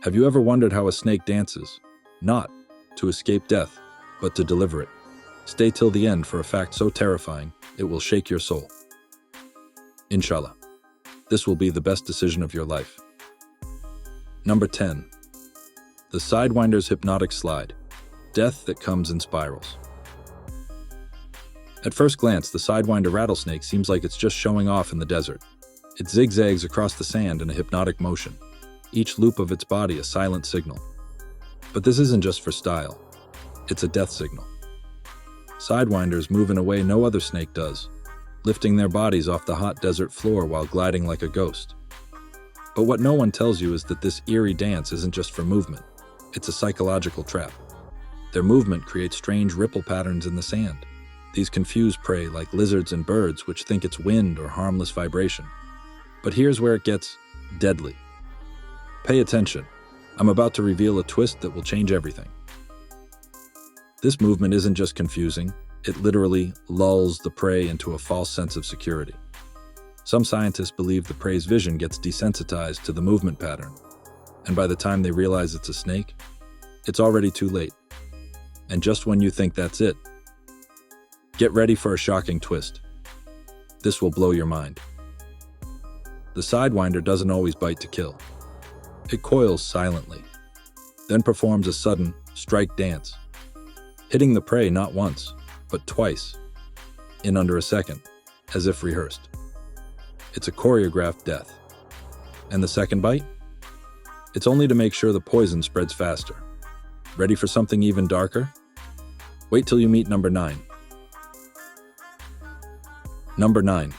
Have you ever wondered how a snake dances? Not to escape death, but to deliver it. Stay till the end for a fact so terrifying, it will shake your soul. Inshallah. This will be the best decision of your life. Number 10. The Sidewinder's Hypnotic Slide. Death that comes in spirals. At first glance, the Sidewinder Rattlesnake seems like it's just showing off in the desert. It zigzags across the sand in a hypnotic motion, each loop of its body a silent signal. But this isn't just for style. It's a death signal. Sidewinders move in a way no other snake does, lifting their bodies off the hot desert floor while gliding like a ghost. But what no one tells you is that this eerie dance isn't just for movement. It's a psychological trap. Their movement creates strange ripple patterns in the sand. These confuse prey like lizards and birds which think it's wind or harmless vibration. But here's where it gets deadly. Pay attention. I'm about to reveal a twist that will change everything. This movement isn't just confusing, it literally lulls the prey into a false sense of security. Some scientists believe the prey's vision gets desensitized to the movement pattern, and by the time they realize it's a snake, it's already too late. And just when you think that's it, get ready for a shocking twist. This will blow your mind. The Sidewinder doesn't always bite to kill. It coils silently, then performs a sudden strike dance, hitting the prey not once, but twice, in under a second, as if rehearsed. It's a choreographed death. And the second bite? It's only to make sure the poison spreads faster. Ready for something even darker? Wait till you meet number 9. Number 9.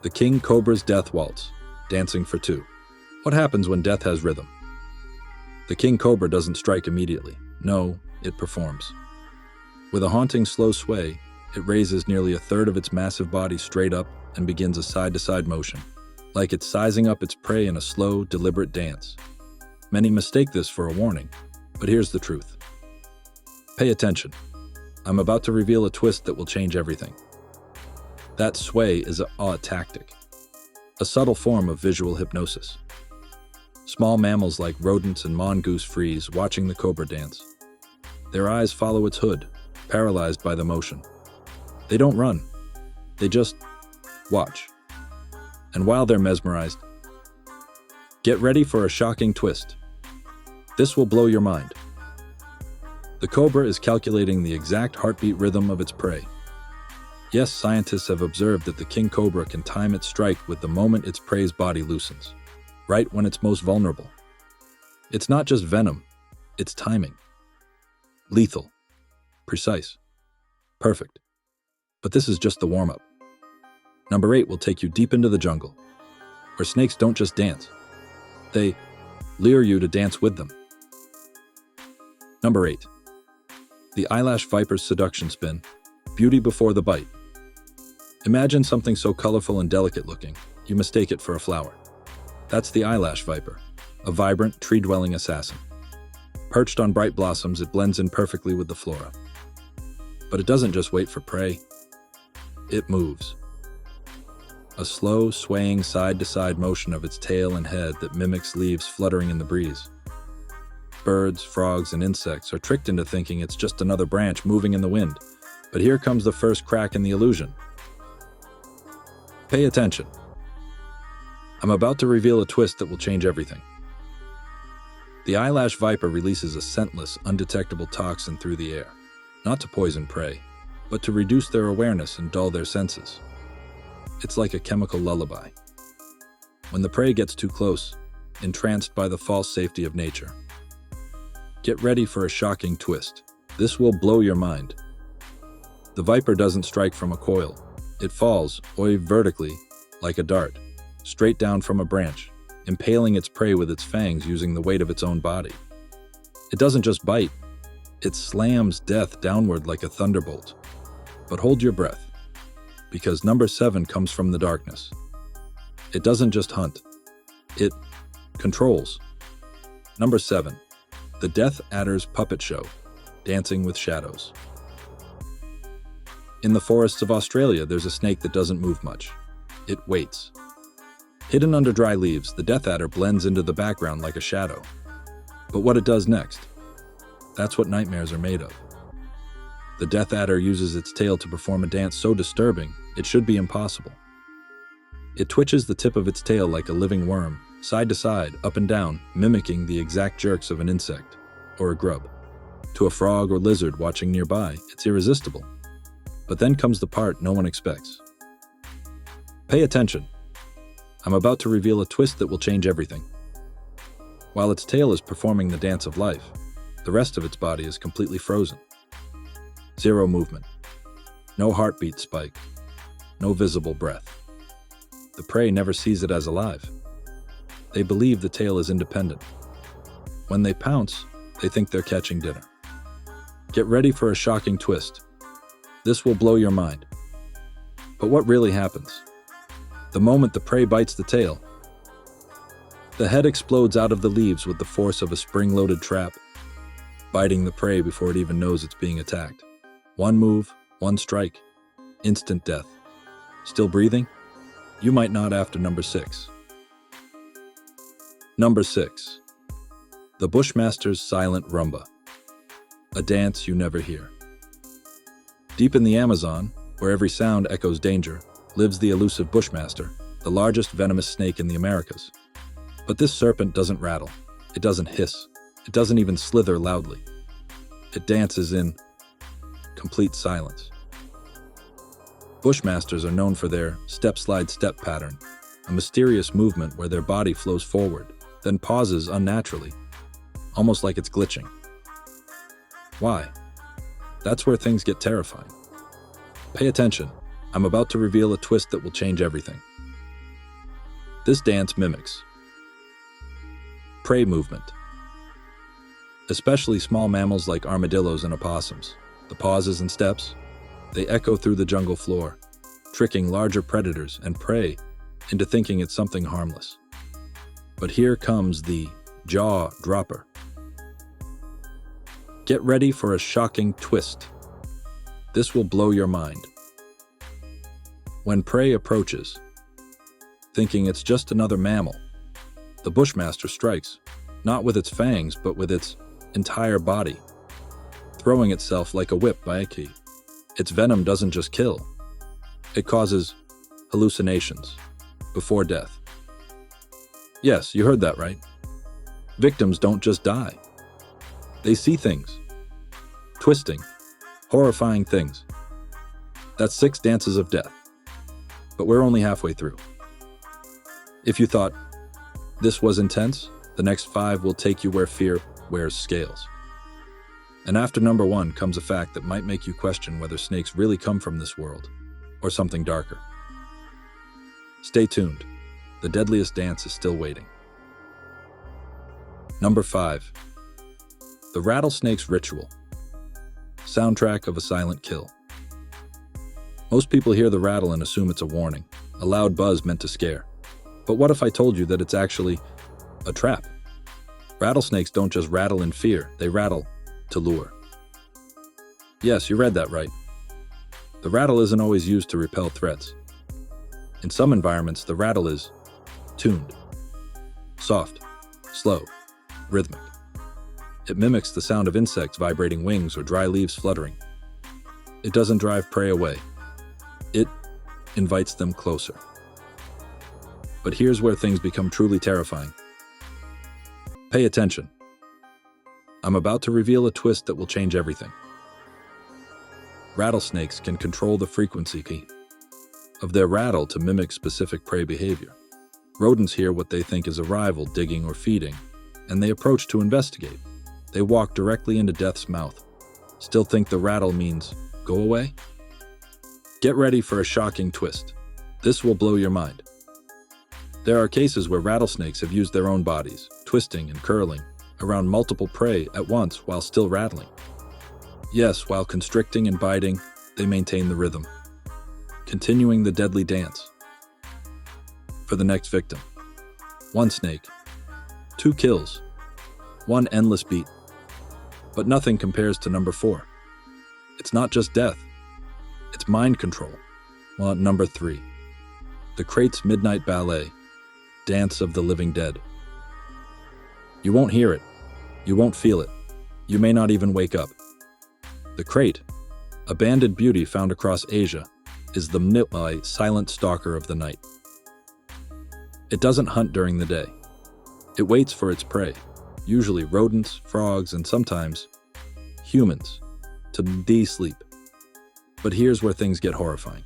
The King Cobra's Death Waltz, dancing for 2. What happens when death has rhythm? The King Cobra doesn't strike immediately. No, it performs. With a haunting slow sway, it raises nearly a third of its massive body straight up and begins a side-to-side motion, like it's sizing up its prey in a slow, deliberate dance. Many mistake this for a warning, but here's the truth. Pay attention. I'm about to reveal a twist that will change everything. That sway is a tactic, a subtle form of visual hypnosis. Small mammals like rodents and mongoose freeze, watching the cobra dance. Their eyes follow its hood, paralyzed by the motion. They don't run. They just watch. And while they're mesmerized, get ready for a shocking twist. This will blow your mind. The cobra is calculating the exact heartbeat rhythm of its prey. Yes, scientists have observed that the king cobra can time its strike with the moment its prey's body loosens, right when it's most vulnerable. It's not just venom, it's timing. Lethal, precise, perfect. But this is just the warm-up. Number 8 will take you deep into the jungle, where snakes don't just dance. They lure you to dance with them. Number 8. The Eyelash Viper's Seduction Spin, Beauty Before the Bite. Imagine something so colorful and delicate looking, you mistake it for a flower. That's the Eyelash Viper, a vibrant, tree-dwelling assassin. Perched on bright blossoms, it blends in perfectly with the flora. But it doesn't just wait for prey. It moves. A slow, swaying side-to-side motion of its tail and head that mimics leaves fluttering in the breeze. Birds, frogs, and insects are tricked into thinking it's just another branch moving in the wind. But here comes the first crack in the illusion. Pay attention. I'm about to reveal a twist that will change everything. The Eyelash Viper releases a scentless, undetectable toxin through the air, not to poison prey, but to reduce their awareness and dull their senses. It's like a chemical lullaby. When the prey gets too close, entranced by the false safety of nature. Get ready for a shocking twist. This will blow your mind. The viper doesn't strike from a coil. It falls, vertically, like a dart, straight down from a branch, impaling its prey with its fangs using the weight of its own body. It doesn't just bite, it slams death downward like a thunderbolt. But hold your breath, because number 7 comes from the darkness. It doesn't just hunt, it controls. Number 7, the Death Adder's Puppet Show, Dancing with Shadows. In the forests of Australia, there's a snake that doesn't move much. It waits. Hidden under dry leaves, the Death Adder blends into the background like a shadow. But what it does next, that's what nightmares are made of. The Death Adder uses its tail to perform a dance so disturbing, it should be impossible. It twitches the tip of its tail like a living worm, side to side, up and down, mimicking the exact jerks of an insect or a grub. To a frog or lizard watching nearby, it's irresistible. But then comes the part no one expects. Pay attention. I'm about to reveal a twist that will change everything. While its tail is performing the dance of life, the rest of its body is completely frozen. Zero movement. No heartbeat spike. No visible breath. The prey never sees it as alive. They believe the tail is independent. When they pounce, they think they're catching dinner. Get ready for a shocking twist. This will blow your mind. But what really happens? The moment the prey bites the tail, the head explodes out of the leaves with the force of a spring-loaded trap, biting the prey before it even knows it's being attacked. One move, one strike, instant death. Still breathing? You might not after number 6. Number 6. The Bushmaster's Silent Rumba. A dance you never hear. Deep in the Amazon, where every sound echoes danger, lives the elusive Bushmaster, the largest venomous snake in the Americas. But this serpent doesn't rattle. It doesn't hiss. It doesn't even slither loudly. It dances in complete silence. Bushmasters are known for their step-slide-step pattern, a mysterious movement where their body flows forward, then pauses unnaturally, almost like it's glitching. Why? That's where things get terrifying. Pay attention. I'm about to reveal a twist that will change everything. This dance mimics prey movement, especially small mammals like armadillos and opossums. The pauses and steps, they echo through the jungle floor, tricking larger predators and prey into thinking it's something harmless. But here comes the jaw dropper. Get ready for a shocking twist. This will blow your mind. When prey approaches, thinking it's just another mammal, the Bushmaster strikes, not with its fangs, but with its entire body, throwing itself like a whip by a key. Its venom doesn't just kill, it causes hallucinations before death. Yes, you heard that right. Victims don't just die. They see things, twisting, horrifying things. That's 6 dances of death. But we're only halfway through. If you thought this was intense, the next 5 will take you where fear wears scales. And after number 1 comes a fact that might make you question whether snakes really come from this world, or something darker. Stay tuned. The deadliest dance is still waiting. Number 5. The Rattlesnake's Ritual. Soundtrack of a silent kill. Most people hear the rattle and assume it's a warning, a loud buzz meant to scare. But what if I told you that it's actually a trap? Rattlesnakes don't just rattle in fear, they rattle to lure. Yes, you read that right. The rattle isn't always used to repel threats. In some environments, the rattle is tuned, soft, slow, rhythmic. It mimics the sound of insects vibrating wings or dry leaves fluttering. It doesn't drive prey away. It invites them closer. But here's where things become truly terrifying. Pay attention. I'm about to reveal a twist that will change everything. Rattlesnakes can control the frequency key of their rattle to mimic specific prey behavior. Rodents hear what they think is a rival digging or feeding, and they approach to investigate. They walk directly into death's mouth. Still think the rattle means go away? Get ready for a shocking twist. This will blow your mind. There are cases where rattlesnakes have used their own bodies, twisting and curling, around multiple prey at once while still rattling. Yes, while constricting and biting, they maintain the rhythm, continuing the deadly dance. For the next victim, 1 snake, 2 kills, 1 endless beat. But nothing compares to number 4. It's not just death, it's mind control. Well, at number 3, the Crate's Midnight Ballet, Dance of the living dead. You won't hear it. You won't feel it. You may not even wake up. The crate, a banded beauty found across Asia, is the silent stalker of the night. It doesn't hunt during the day. It waits for its prey, usually rodents, frogs, and sometimes humans, to sleep. But here's where things get horrifying.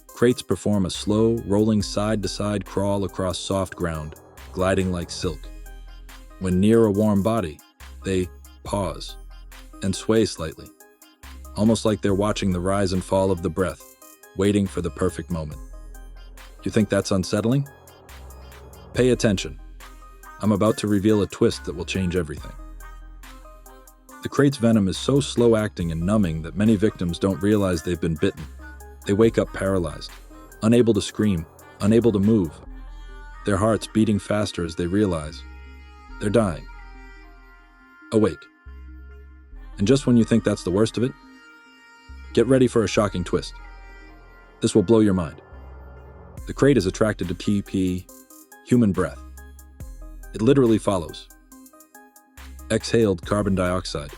Crates perform a slow, rolling side-to-side crawl across soft ground, gliding like silk. When near a warm body, they pause and sway slightly, almost like they're watching the rise and fall of the breath, waiting for the perfect moment. You think that's unsettling? Pay attention. I'm about to reveal a twist that will change everything. The crate's venom is so slow-acting and numbing that many victims don't realize they've been bitten. They wake up paralyzed, unable to scream, unable to move, their hearts beating faster as they realize they're dying. Awake. And just when you think that's the worst of it, get ready for a shocking twist. This will blow your mind. The crate is attracted to human breath. It literally follows exhaled carbon dioxide,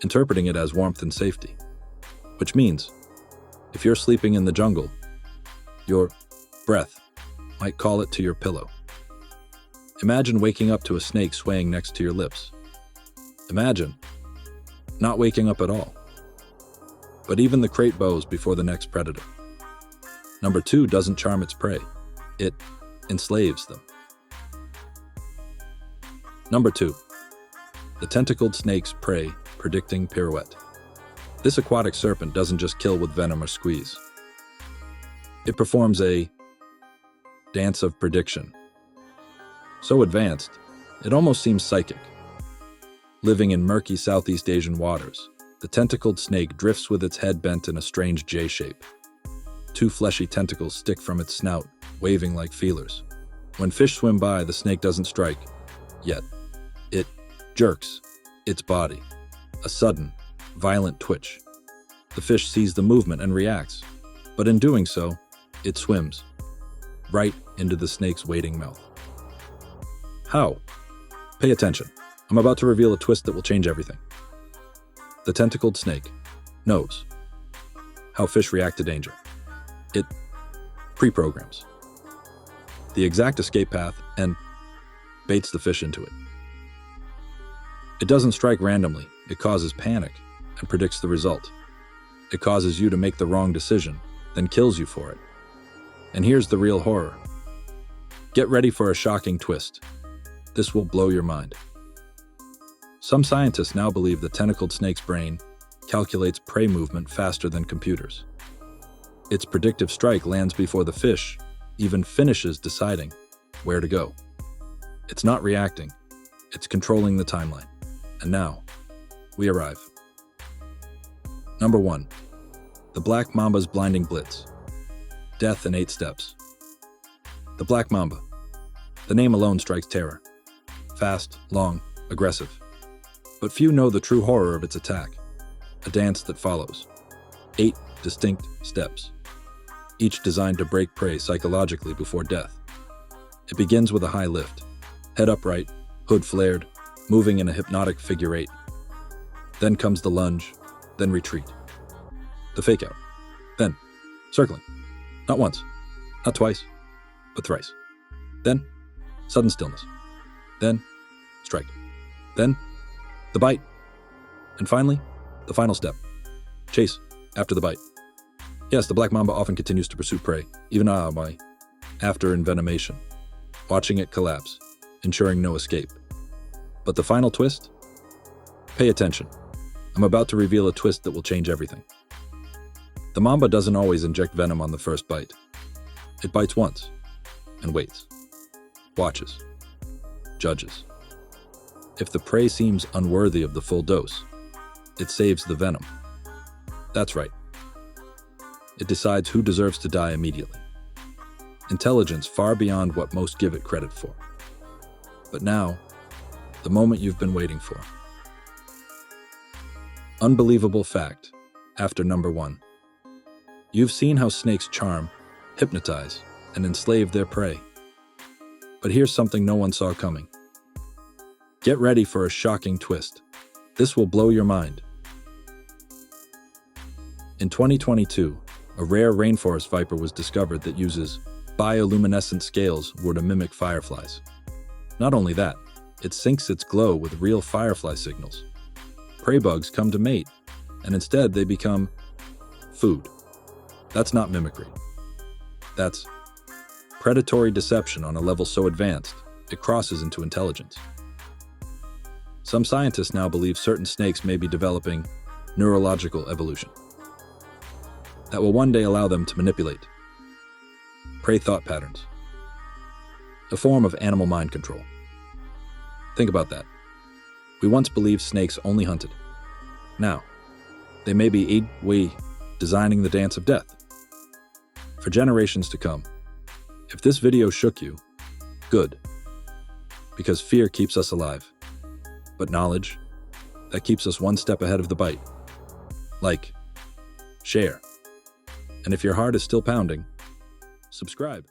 interpreting it as warmth and safety, which means if you're sleeping in the jungle, your breath might call it to your pillow. Imagine waking up to a snake swaying next to your lips. Imagine not waking up at all. But even the crate bows before the next predator. Number 2 doesn't charm its prey. It enslaves them. Number 2. The tentacled snake's prey, predicting Pirouette. This aquatic serpent doesn't just kill with venom or squeeze. It performs a dance of prediction. So advanced, it almost seems psychic. Living in murky Southeast Asian waters, the tentacled snake drifts with its head bent in a strange J shape. 2 fleshy tentacles stick from its snout, waving like feelers. When fish swim by, the snake doesn't strike, yet. It jerks its body. A sudden, violent twitch. The fish sees the movement and reacts, but in doing so, it swims right into the snake's waiting mouth. How? Pay attention. I'm about to reveal a twist that will change everything. The tentacled snake knows how fish react to danger. It pre-programs the exact escape path and baits the fish into it. It doesn't strike randomly. It causes panic and predicts the result. It causes you to make the wrong decision, then kills you for it. And here's the real horror. Get ready for a shocking twist. This will blow your mind. Some scientists now believe the tentacled snake's brain calculates prey movement faster than computers. Its predictive strike lands before the fish even finishes deciding where to go. It's not reacting, it's controlling the timeline. And now, we arrive. Number 1. The Black Mamba's blinding blitz. Death in 8 steps. The Black Mamba. The name alone strikes terror. Fast, long, aggressive. But few know the true horror of its attack. A dance that follows. 8 distinct steps, each designed to break prey psychologically before death. It begins with a high lift, head upright, hood flared, moving in a hypnotic figure 8. Then comes the lunge, then retreat. The fake out. Then, circling. Not once, not twice, but thrice. Then, sudden stillness. Then, strike. Then, the bite. And finally, the final step. Chase after the bite. Yes, the Black Mamba often continues to pursue prey, even after envenomation, watching it collapse, ensuring no escape. But the final twist? Pay attention. I'm about to reveal a twist that will change everything. The mamba doesn't always inject venom on the first bite. It bites once, and waits, watches, judges. If the prey seems unworthy of the full dose, it saves the venom. That's right. It decides who deserves to die immediately. Intelligence far beyond what most give it credit for. But now, the moment you've been waiting for. Unbelievable fact, after number 1. You've seen how snakes charm, hypnotize, and enslave their prey. But here's something no one saw coming. Get ready for a shocking twist. This will blow your mind. In 2022, a rare rainforest viper was discovered that uses bioluminescent scales to mimic fireflies. Not only that, it syncs its glow with real firefly signals. Prey bugs come to mate, and instead they become food. That's not mimicry. That's predatory deception on a level so advanced, it crosses into intelligence. Some scientists now believe certain snakes may be developing neurological evolution that will one day allow them to manipulate prey thought patterns, a form of animal mind control. Think about that. We once believed snakes only hunted. Now, they may be designing the dance of death for generations to come. If this video shook you, good, because fear keeps us alive, but knowledge, that keeps us one step ahead of the bite. Like, share, and if your heart is still pounding, subscribe.